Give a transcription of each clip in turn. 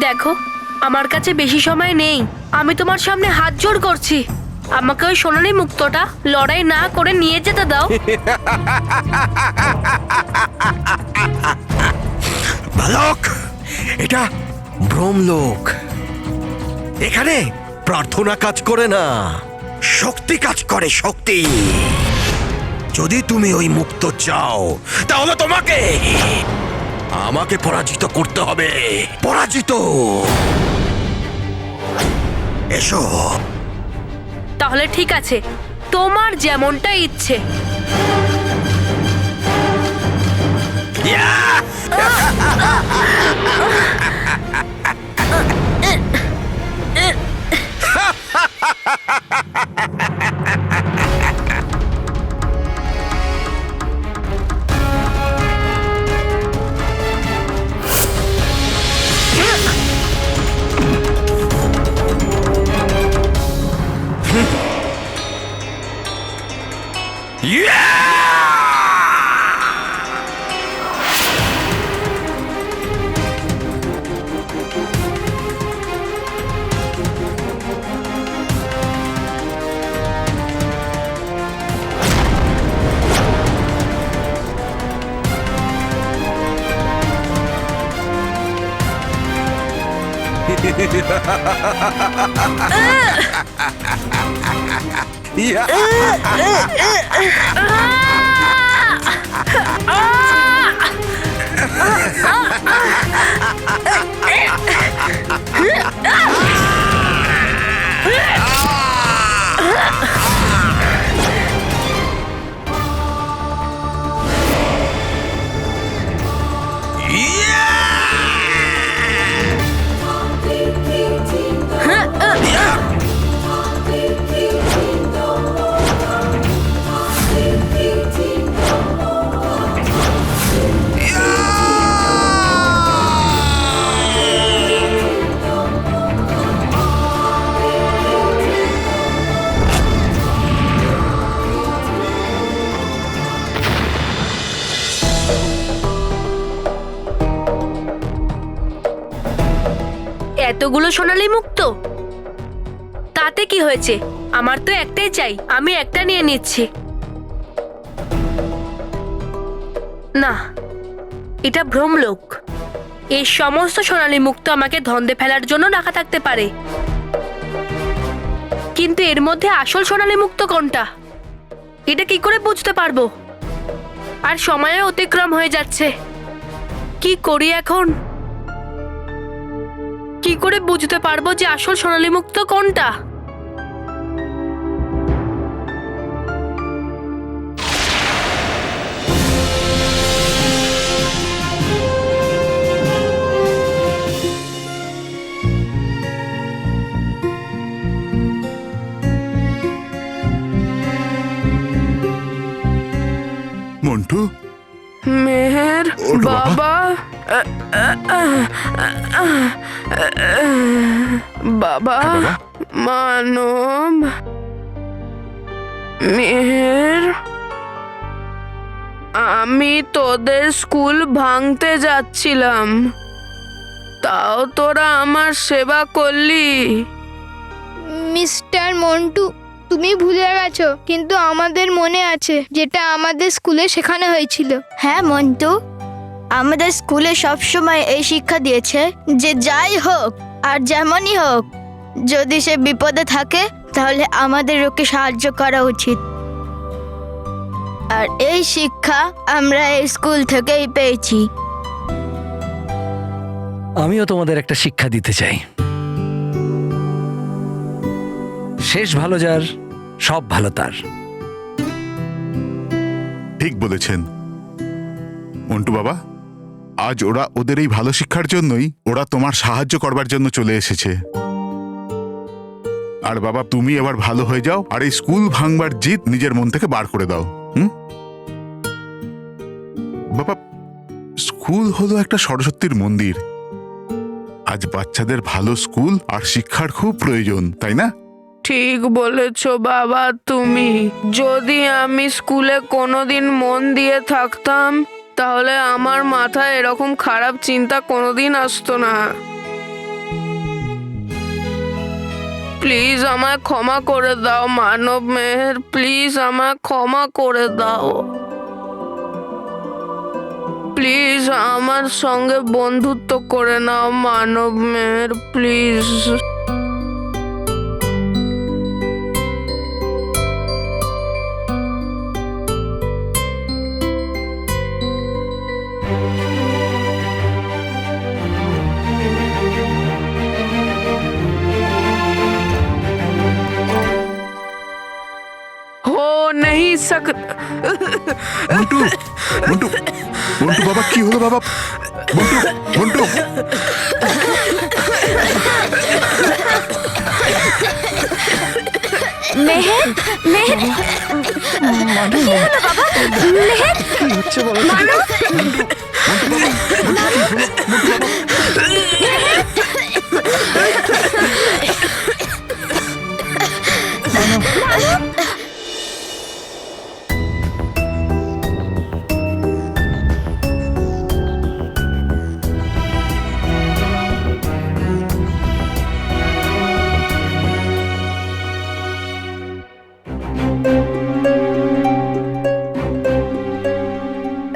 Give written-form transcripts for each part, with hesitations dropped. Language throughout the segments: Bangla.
দেখো, আমার কাছে বেশি সময় নেই। আমি তোমার সামনে হাত জোড় করছি, আমাকে ওই সোনালী মুক্তটা লড়াই না করে নিয়ে যেতে দাও। বালক, এটা ব্রহ্মলোক। এখানে প্রার্থনা কাজ করে না, শক্তি কাজ করে, শক্তি। যদি তুমি ওই মুক্ত চাও তাহলে তোমাকে আমাকে পরাজিত করতে হবে। পরাজিত। এসো। তাহলে ঠিক আছে, তোমার যেমনটা ইচ্ছে। এতগুলো সোনালী মুক্ত, তাতে কি হয়েছে? আমার তো একটাই চাই, আমি একটা নিয়ে নিচ্ছি। না, এটা ভ্রমলোক। এই সমস্ত সোনালী মুক্ত আমাকে ধন্দে ফেলার জন্য রাখা থাকতে পারে, কিন্তু এর মধ্যে আসল সোনালী মুক্ত কোনটা এটা কি করে বুঝতে পারবো? আর সময়ের অতিক্রম হয়ে যাচ্ছে, কি করি এখন? কি করে বুঝতে পারবো যে আসল সোনালী মুক্ত কোনটা? মন্টু, মেহের বাবা, বাবা মানব, মেহের, আমি তোদের স্কুল ভাঙতে যাচ্ছিলাম, তাও তোরা আমার সেবা করলি। মিস্টার মন্টু, তুমি ভুলে গেছো, কিন্তু আমাদের মনে আছে যেটা আমাদের স্কুলে শেখানো হয়েছিল। হ্যাঁ মন্টু, আমাদের স্কুলে সবসময় এই শিক্ষা দিয়েছে যে যাই হোক আর যেমনই হোক, যদি সে বিপদে থাকে তাহলে আমাদের ওকে সাহায্য করা উচিত। আর এই শিক্ষা আমরা এই স্কুল থেকেই পেয়েছি। আমিও তোমাদের একটা শিক্ষা দিতে চাই। শেষ ভালো যার, সব ভালো তার। ঠিক বলেছেন মন্টু বাবা। আজ ওরা ওদের এই ভালো শিক্ষার জন্যই ওরা তোমার সাহায্য করবার জন্য চলে এসেছে। আর বাবা, তুমি এবার ভালো হয়ে যাও আর এই স্কুল ভাঙবার জিদ নিজের মন থেকে বার করে দাও। বাবা, স্কুল হলো একটা সরস্বতীর মন্দির। আজ বাচ্চাদের ভালো স্কুল আর শিক্ষার খুব প্রয়োজন, তাই না? ঠিক বলেছো বাবা তুমি। যদি আমি স্কুলে কোনোদিন মন দিয়ে থাকতাম তাহলে আমার মাথায় এরকম খারাপ চিন্তা কোনোদিন আসতো না। প্লিজ আমায় ক্ষমা করে দাও মানব মেহের, প্লিজ আমায় ক্ষমা করে দাও। প্লিজ আমার সঙ্গে বন্ধুত্ব করে নাও মানব মেহের, প্লিজ। हो नहीं सकता। মন্টু মন্টু মন্টু বাবা, কি হলো বাবা? মন্টু মন্টু মেহের, মেহের, কি হলো বাবা? মেহের, কি হচ্ছে বলো তো? মন্টু বাবা, মন্টু বাবা।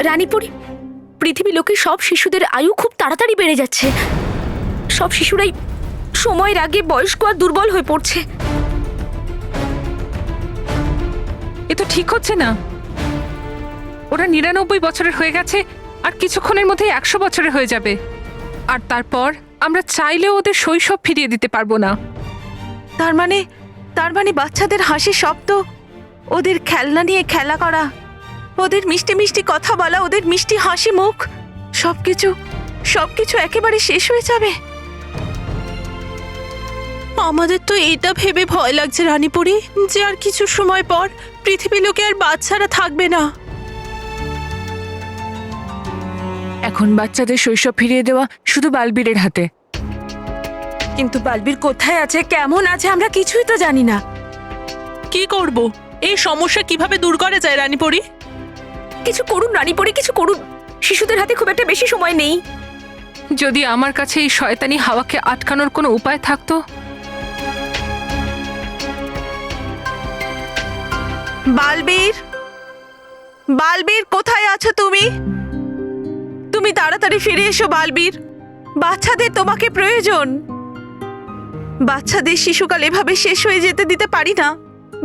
রানীপুরি, পৃথিবী লোকে সব শিশুদের আয়ু খুব তাড়াতাড়ি বেড়ে যাচ্ছে। সব শিশুরাই সময়ের আগে বয়স্ক আর দুর্বল হয়ে পড়ছে। এ তো ঠিক হচ্ছে না। ওরা ৯৯ বছরের হয়ে গেছে আর কিছুক্ষণের মধ্যে ১০০ বছরের হয়ে যাবে। আর তারপর আমরা চাইলেও ওদের শৈশব ফিরিয়ে দিতে পারবো না। তার মানে বাচ্চাদের হাসি শব্দ, ওদের খেলনা নিয়ে খেলা করা, ওদের মিষ্টি মিষ্টি কথা বলা, ওদের মিষ্টি হাসি মুখ, সবকিছু একেবারে শেষ হয়ে যাবে। আমাদের তো এটা ভেবে ভয় লাগছে রানীপুরি, যে আর কিছু সময় পর পৃথিবী লোকে আর বাচ্চারা থাকবে না। এখন বাচ্চাদের শৈশব ফিরিয়ে দেওয়া শুধু বালবীরের হাতে। কিন্তু বালবীর কোথায় আছে, কেমন আছে, আমরা কিছুই তো জানি না। কি করব? এই সমস্যা কিভাবে দূর করা যায় রানীপুরি? কিছু করুন রানীপুরি, কিছু করুন। শিশুদের হাতে খুব একটা বেশি সময় নেই। যদি আমার কাছে এই শয়তানি হাওয়াকে আটকানোর কোনো উপায় থাকতো। বালবীর কোথায় আছো তুমি? তুমি তাড়াতাড়ি ফিরে এসো বালবীর, বাচ্চাদের তোমাকে প্রয়োজন। বাচ্চাদের শিশুকাল এভাবে শেষ হয়ে যেতে দিতে পারি না।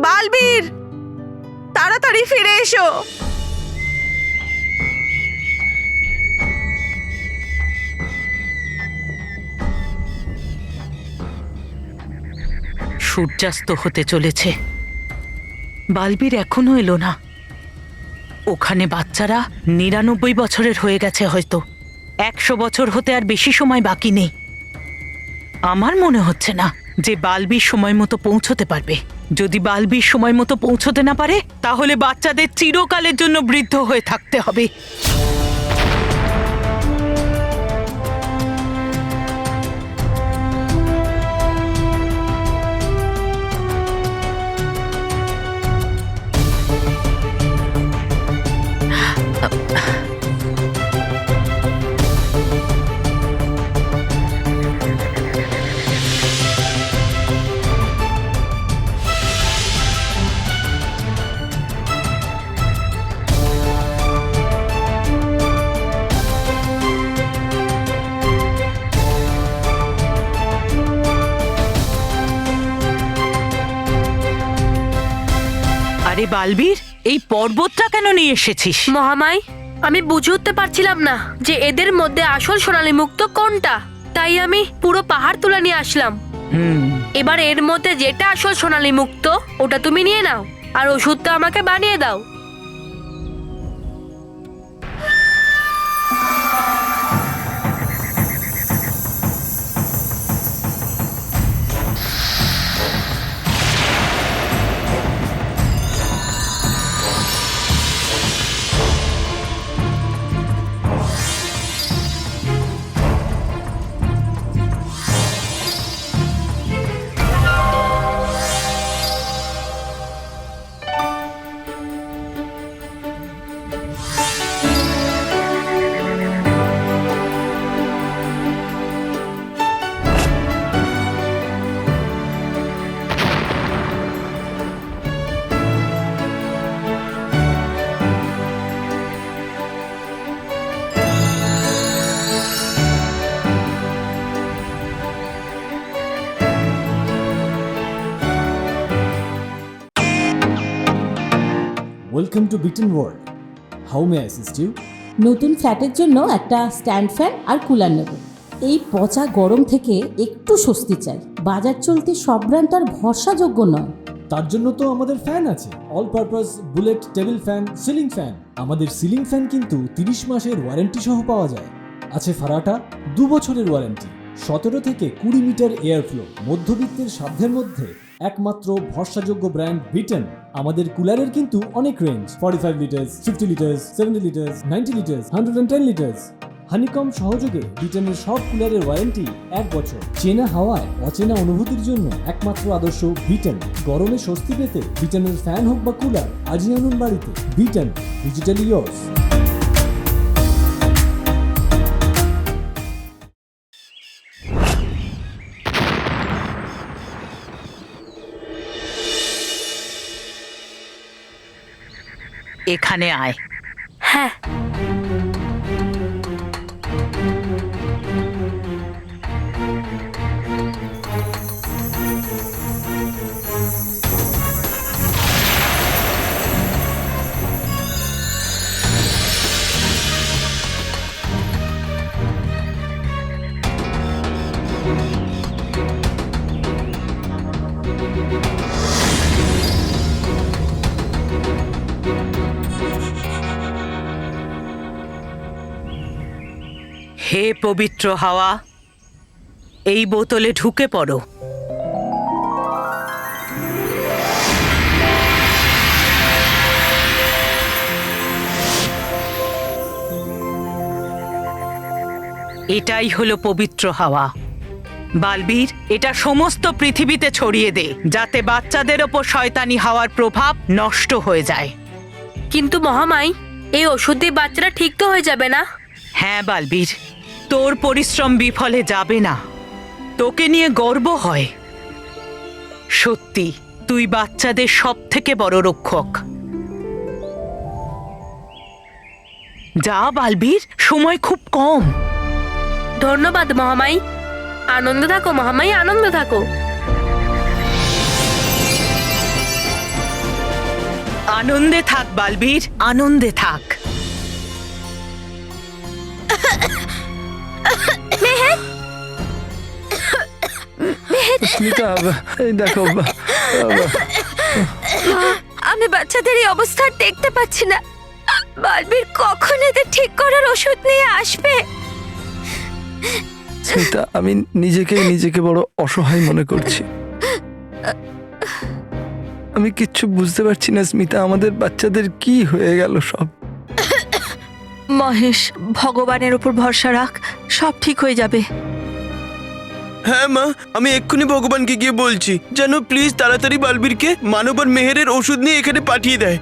বালবীর, তাড়াতাড়ি ফিরে এসো। সূর্যাস্ত হতে চলেছে, বালবীর এখনো এলো না। ওখানে বাচ্চারা ৯৯ বছরের হয়ে গেছে, হয়তো ১০০ বছর হতে আর বেশি সময় বাকি নেই। আমার মনে হচ্ছে না যে বালবীর সময় মতো পৌঁছতে পারবে। যদি বালবীর সময় মতো পৌঁছতে না পারে, তাহলে বাচ্চাদের চিরকালের জন্য বৃদ্ধ হয়ে থাকতে হবে। আরে বালবীর, এই পর্বতটা কেন নিয়ে এসেছিস? মহামাই, আমি বুঝে উঠতে পারছিলাম না যে এদের মধ্যে আসল সোনালী মুক্তো কোনটা, তাই আমি পুরো পাহাড় তুলে নিয়ে আসলাম। এবার এর মধ্যে যেটা আসল সোনালী মুক্তো ওটা তুমি নিয়ে নাও, আর ওষুধটা আমাকে বানিয়ে দাও। Welcome to Bitten world. How may I assist you? নতুন ফ্ল্যাটের জন্য একটা স্ট্যান্ড ফ্যান আর কুলার নেব। এই পচা গরম থেকে একটু স্বস্তি চাই। বাজার চলতে সব ব্র্যান্ড আর ভরসাযোগ্য নয়। তার জন্য তো আমাদের ফ্যান আছে, all purpose bullet table fan, ceiling fan. আমাদের সিলিং ফ্যান কিন্তু 30 মাসের ওয়ারেন্টি সহ পাওয়া যায়। আছে ফারাটা 2 বছরের ওয়ারেন্টি, 17 থেকে 20 মিটার এয়ার ফ্লো, মধ্যবিত্তের সাধ্যের মধ্যে একমাত্র ভরসাযোগ্য ব্র্যান্ড বিটেন। আমাদের কুলারের কিন্তু অনেক range, 45 litres, 50 litres, 70 litres, 90 litres, 110 litres. Honeycomb সহযোগে বিটেনের সব কুলারের ওয়ারেন্টি 1 বছর। চেনা হাওয়ায় অচেনা অনুভূতির জন্য একমাত্র আদর্শ বিটেন। গরমে স্বস্তি পেতে বিটেনের ফ্যান হোক বা কুলার, আজই আনুন বাড়িতে। Beaten, digitally yours. এখানে আয়। হ্যাঁ, হে পবিত্র হাওয়া, এই বোতলে ঢুকে পড়ো। এটাই হলো পবিত্র হাওয়া। বালবীর, এটা সমস্ত পৃথিবীতে ছড়িয়ে দে, যাতে বাচ্চাদের ওপর শয়তানি হাওয়ার প্রভাব নষ্ট হয়ে যায়। কিন্তু মহামাই, এই ওষুধ দিয়ে বাচ্চারা ঠিক তো হয়ে যাবে না? হ্যাঁ বালবীর, তোর পরিশ্রম বিফলে যাবে না। তোকে নিয়ে গর্ব হয়। সত্যি, তুই বাচ্চাদের সব থেকে বড় রক্ষক। যা বালবীর, সময় খুব কম। ধন্যবাদ মহামাই। আনন্দ থাকো মহামাই, আনন্দ থাকো। আনন্দে থাক বালবীর, আনন্দে থাক। স্মিতা, এই দেখো, আমি বাচ্চাদের এই অবস্থা দেখতে পাচ্ছি না। বালবীর কখন এদের ঠিক করার ওষুধ নিয়ে আসবে? স্মিতা, আমি নিজেকে বড় অসহায় মনে করছি। আমি কিচ্ছু বুঝতে পারছি না স্মিতা, আমাদের বাচ্চাদের কি হয়ে গেল সব। মহেশ, ভগবানের উপর ভরসা রাখ, সব ঠিক হয়ে যাবে। হ্যাঁ মা, আমি এক্ষুনি ভগবানকে গিয়ে বলছি যেন প্লিজ তাড়াতাড়ি বালবীরকে মানব আর মেহেরের ওষুধ নিয়ে এখানে পাঠিয়ে দেয়,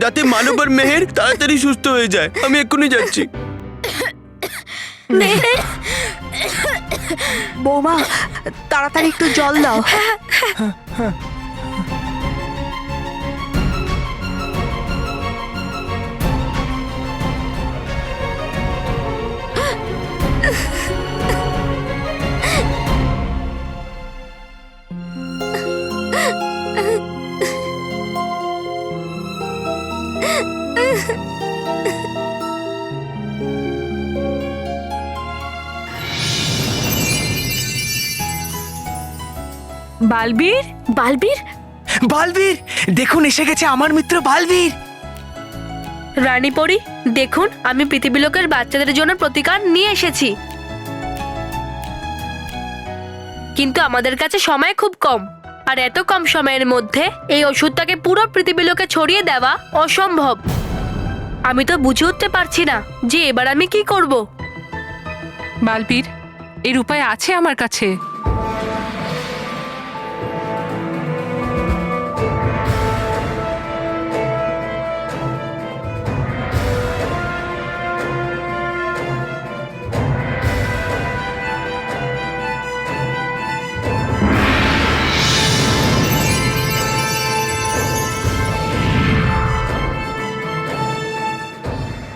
যাতে মানব আর মেহের তাড়াতাড়ি সুস্থ হয়ে যায়। আমি এক্ষুনি যাচ্ছি। বৌমা, তাড়াতাড়ি একটু জল দাও। বালবীর, বালবীর, বালবীর, দেখুন এসে গেছে আমার মিত্র বালবীর। রানী পরি, দেখুন আমি পৃথিবীলোকের বাচ্চাদের জন্য প্রতিকার নিয়ে এসেছি। কিন্তু আমাদের কাছে সময় খুব কম, আর এত কম সময়ের মধ্যে এই ওষুধটাকে পুরো পৃথিবীলোকে ছড়িয়ে দেওয়া অসম্ভব। আমি তো বুঝে উঠতে পারছি না যে এবার আমি কি করব। বালবীর, এর উপায় আছে আমার কাছে।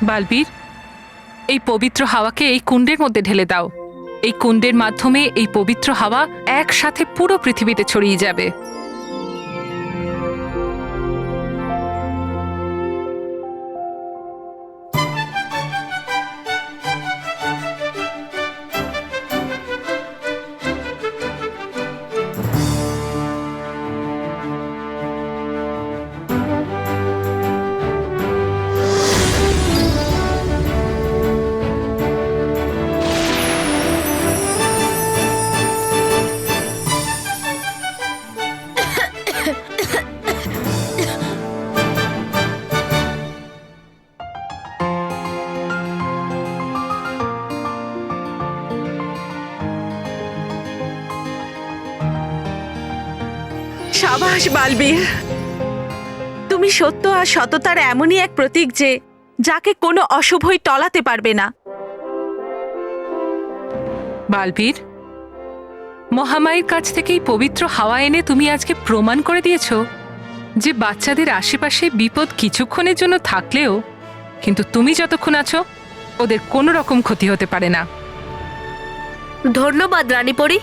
বালবীর, এই পবিত্র হাওয়াকে এই কুণ্ডের মধ্যে ঢেলে দাও। এই কুণ্ডের মাধ্যমে এই পবিত্র হাওয়া একসাথে পুরো পৃথিবীতে ছড়িয়ে যাবে। সাবাস বালবীর, তুমি সত্য আর সততার এমনই এক প্রতীক যে যাকে কোনো অশুভই টলাতে পারবে না। বালবীর, মহামায়ের কাছ থেকেই পবিত্র হাওয়া এনে তুমি আজকে প্রমাণ করে দিয়েছো যে বাচ্চাদের আশেপাশে বিপদ কিছুক্ষণের জন্য থাকলেও কিন্তু তুমি যতক্ষণ আছো ওদের কোনো রকম ক্ষতি হতে পারে না। ধন্যবাদ রানীপরি।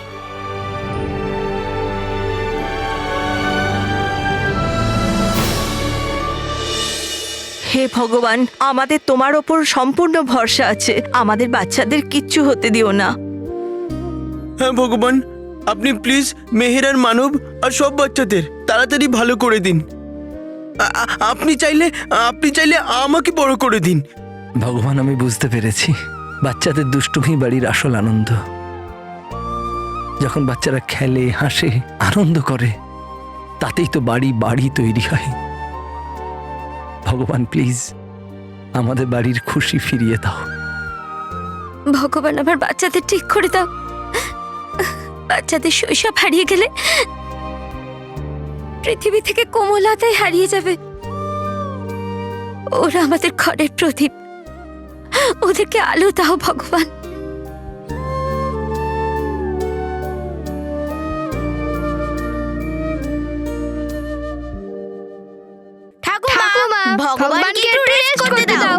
হে ভগবান, আমাদের তোমার ওপর সম্পূর্ণ ভরসা আছে, আমাদের বাচ্চাদের কিচ্ছু হতে দিও না। হ্যাঁ ভগবান, আপনি প্লিজ মেহের আর মানব আর সব বাচ্চাদের তাড়াতাড়ি ভালো করে দিন। আপনি চাইলে আমাকে বড় করে দিন। ভগবান, আমি বুঝতে পেরেছি বাচ্চাদের দুষ্টুমি বাড়ির আসল আনন্দ। যখন বাচ্চারা খেলে, হাসে, আনন্দ করে, তাতেই তো বাড়ি বাড়ি তৈরি হয়। ভগবান প্লিজ আমাদের বাড়ির খুশি ফিরিয়ে দাও। ভগবান, আমার বাচ্চাদের ঠিক করে দাও। বাচ্চাদের শৈশব হারিয়ে গেলে পৃথিবী থেকে কোমলতাই হারিয়ে যাবে। ওরা আমাদের ঘরের প্রদীপ, ওদেরকে আলো দাও ভগবান। ঠাকুমা, ভগবানকে একটু রেস্ট করতে দাও।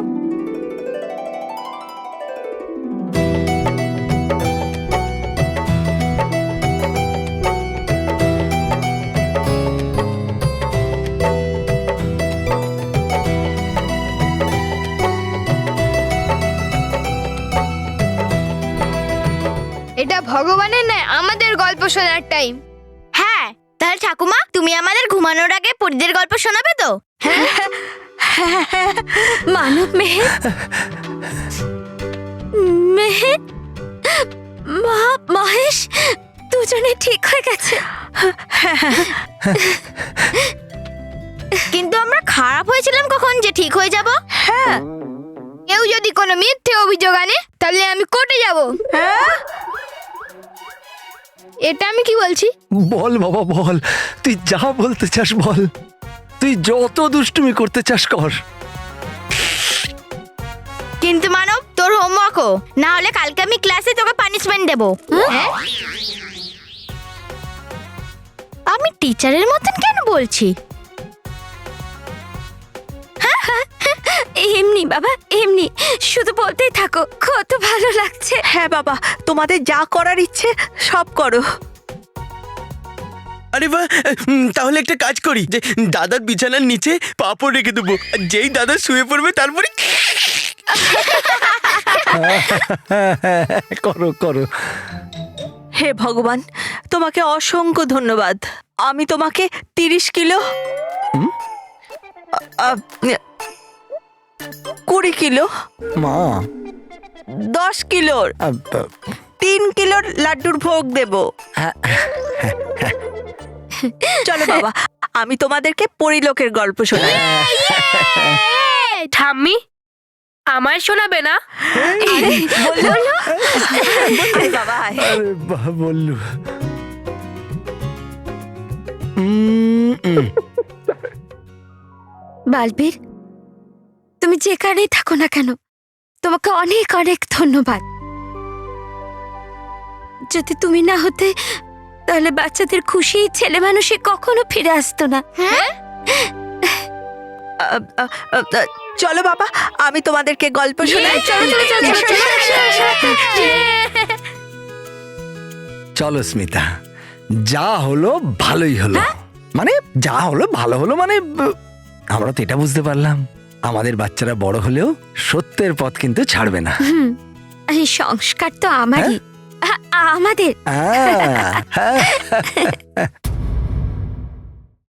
এটা ভগবানের নয়, আমাদের গল্প শোনার টাইম। হ্যাঁ, তাহলে ঠাকুমা তুমি আমাদের ঘুমানোর আগে পরীদের গল্প শোনাবে তো? মানব, মেহের, মেহের, মহেশ দুজনে ঠিক হয়ে গেছে। কিন্তু আমরা খারাপ হয়েছিলাম কখন যে ঠিক হয়ে যাব? হ্যাঁ, কেউ যদি কোনো মিথ্যে অভিযোগ আনে তাহলে আমি কোর্টে যাব। এটা আমি কি বলছি? বল বাবা বল, তুই যা বলতে চাস বল, তুই যত দুষ্টুমি করতে চাস কর। কিন্তু মানব, তোর হোমওয়ার্কও না হলে কালকে আমি ক্লাসে তোকে পানিশমেন্ট দেব। আমি টিচারের মতন কেন বলছি? এমনি বাবা, এমনি শুধু বলতেই থাকো, কত ভালো লাগছে। হ্যাঁ বাবা, তোমাদের যা করার ইচ্ছে সব করো। আরে বাহ, তাহলে একটা কাজ করি, যে দাদার বিছানার নিচে পাপড় রেখে দেবো, আর যেই দাদা শুয়ে পড়বে তারপরে করো করো। হে ভগবান, তোমাকে অসংখ্য ধন্যবাদ। আমি তোমাকে 30 কিলো 20 কিলো মা 10 কিলোর 3 কিলোর লাড্ডুর ভোগ দেব। চলো বাবা, আমি তোমাদেরকে পরিলোকের গল্প শোনাই। ঠাম্মি, আমায় শোনাবে না? বাবা আরে বাহ, বললু। বালবীর, তুমি যেখানেই থাকো না কেন, তোমাকে অনেক অনেক ধন্যবাদ। যদি তুমি না হতে তাহলে বাচ্চাদের খুশি ছেলে মানুষে কখনো ফিরে আসতো না। হ্যাঁ, চলো বাবা, আমি তোমাদেরকে গল্প শোনাই। চলো স্মিতা, যা হলো ভালোই হলো। মানে যা হলো ভালো হলো, মানে আমরা তো এটা বুঝতে পারলাম আমাদের বাচ্চারা বড় হলেও সত্যের পথ কিন্তু ছাড়বে না। এই সংস্কার তো আমারই, আমাদের।